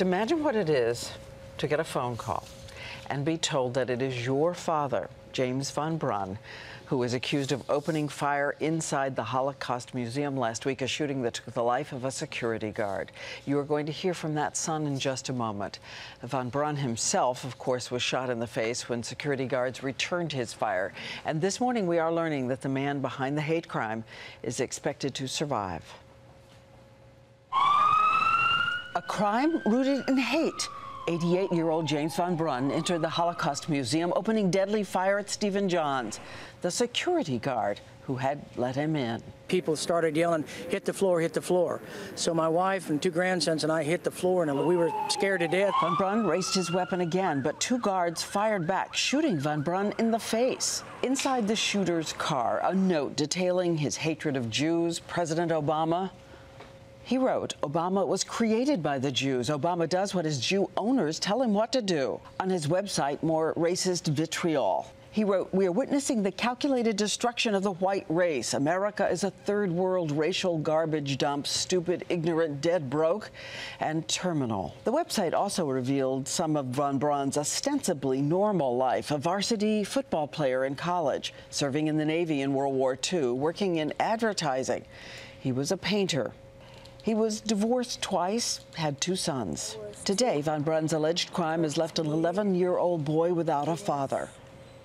Imagine what it is to get a phone call and be told that it is your father, James von Brunn, who is accused of opening fire inside the Holocaust Museum last week, a shooting that took the life of a security guard. You are going to hear from that son in just a moment. Von Brunn himself, of course, was shot in the face when security guards returned his fire. And this morning we are learning that the man behind the hate crime is expected to survive. A crime rooted in hate. 88-year-old James von Brunn entered the Holocaust Museum, opening deadly fire at Stephen John's, the security guard who had let him in. People started yelling, hit the floor, hit the floor. So my wife and two grandsons and I hit the floor, and we were scared to death. Von Brunn raised his weapon again, but two guards fired back, shooting von Brunn in the face. Inside the shooter's car, a note detailing his hatred of Jews, President Obama. He wrote, Obama was created by the Jews. Obama does what his Jew owners tell him what to do. On his website, more racist vitriol. He wrote, we are witnessing the calculated destruction of the white race. America is a third world racial garbage dump, stupid, ignorant, dead broke, and terminal. The website also revealed some of von Brunn's ostensibly normal life, a varsity football player in college, serving in the Navy in World War II, working in advertising. He was a painter. He was divorced twice, had two sons. Today, von Brunn's alleged crime has left an 11-year-old boy without a father,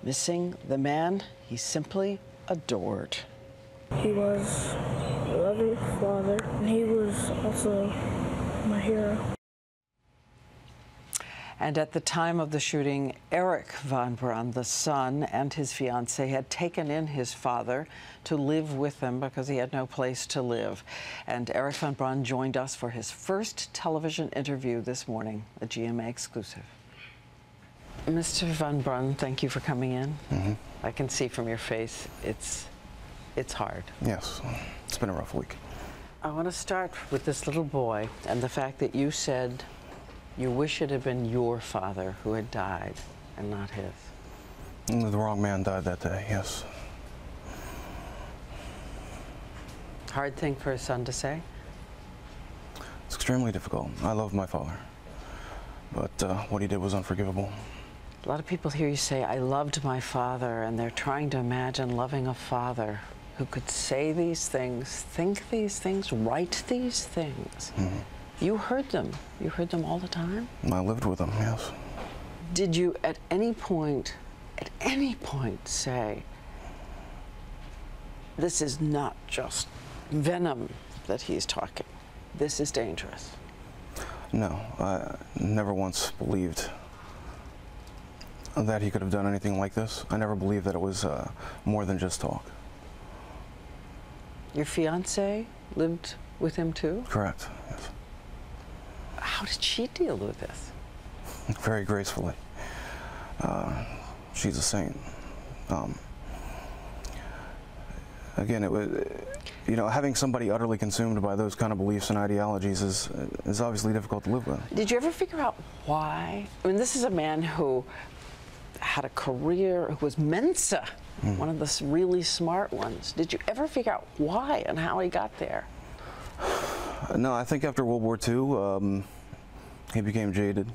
missing the man he simply adored. He was a loving father, and he was also my hero. And at the time of the shooting, Erik von Brunn, the son, and his fiancée had taken in his father to live with them because he had no place to live. And Erik von Brunn joined us for his first television interview this morning, a GMA exclusive. Mr. von Brunn, thank you for coming in. I can see from your face it's hard. Yes, it's been a rough week. I want to start with this little boy and the fact that you said you wish it had been your father who had died and not his. The wrong man died that day, yes. Hard thing for a son to say? It's extremely difficult. I love my father, but what he did was unforgivable. A lot of people hear you say, I loved my father, and they're trying to imagine loving a father who could say these things, think these things, write these things. You heard them. You heard them all the time? I lived with him, yes. Did you at any point say, this is not just venom that he's talking, this is dangerous? No, I never once believed that he could have done anything like this. I never believed that it was more than just talk. Your fiancée lived with him too? Correct, yes. How did she deal with this? Very gracefully. She's a saint. Again, it was, you know, having somebody utterly consumed by those kind of beliefs and ideologies is obviously difficult to live with. Did you ever figure out why? I mean, this is a man who had a career, who was Mensa, one of the really smart ones. Did you ever figure out why and how he got there? No, I think after World War II, he became jaded.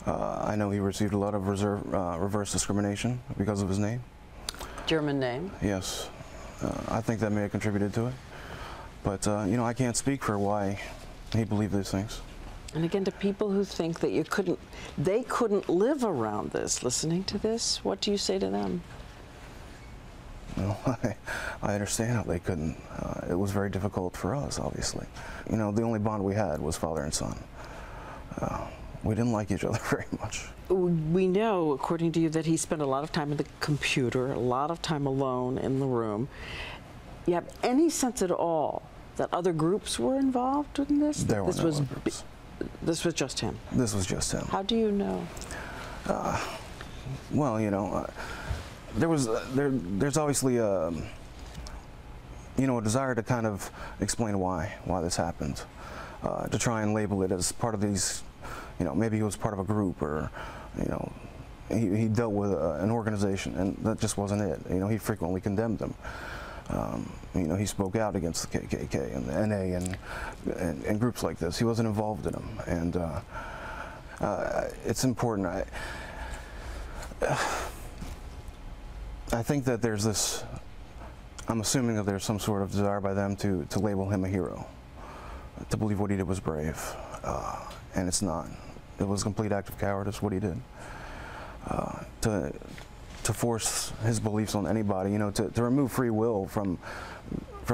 I know he received a lot of reverse discrimination because of his name. German name? Yes. I think that may have contributed to it. But, you know, I can't speak for why he believed these things. And again, to people who think that they couldn't live around this, listening to this, what do you say to them? Well, I understand how they couldn't. It was very difficult for us, obviously. You know, the only bond we had was father and son. We didn't like each other very much. We know, according to you, that he spent a lot of time at the computer, a lot of time alone in the room. You have any sense at all that other groups were involved in this? There were no other groups. This was just him? This was just him. How do you know? Well, you know, there's obviously a, you know, a desire to kind of explain why this happened, to try and label it as part of these, you know, maybe he was part of a group, or, you know, he dealt with an organization, and that just wasn't it. You know, he frequently condemned them. You know, he spoke out against the KKK and the NA and groups like this. He wasn't involved in them, and it's important. I think that there's this. I'm assuming that there's some sort of desire by them to label him a hero, to believe what he did was brave, and it's not. It was a complete act of cowardice what he did. To force his beliefs on anybody, you know, to remove free will from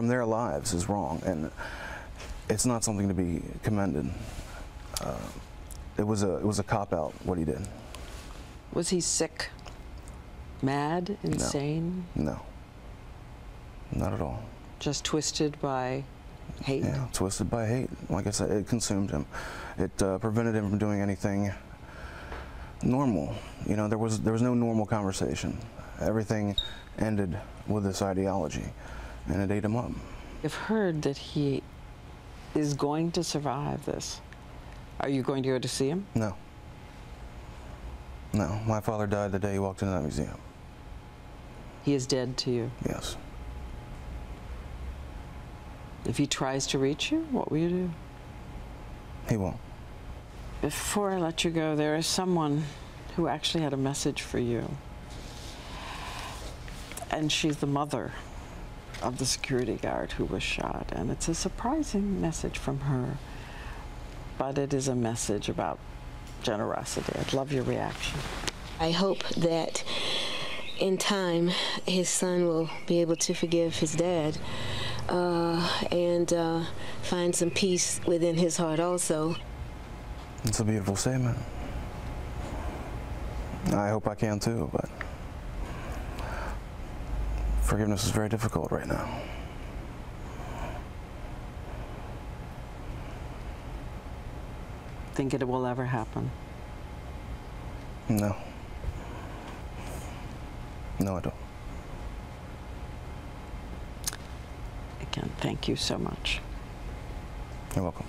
their lives is wrong, and it's not something to be commended. It was a cop-out what he did. Was he sick, mad, insane? No, not at all. Just twisted by hate? Yeah, twisted by hate. Like I said, it consumed him. It prevented him from doing anything normal. You know, there was no normal conversation. Everything ended with this ideology, and it ate him up. I've heard that he is going to survive this. Are you going to go to see him? No. No, my father died the day he walked into that museum. He is dead to you? Yes. If he tries to reach you, what will you do? He won't. Before I let you go, there is someone who actually had a message for you. And she's the mother of the security guard who was shot. And it's a surprising message from her, but it is a message about generosity. I'd love your reaction. I hope that in time his son will be able to forgive his dad and find some peace within his heart also. It's a beautiful statement. I hope I can too, but forgiveness is very difficult right now. Think it will ever happen? No. No, I don't. Again, thank you so much. You're welcome.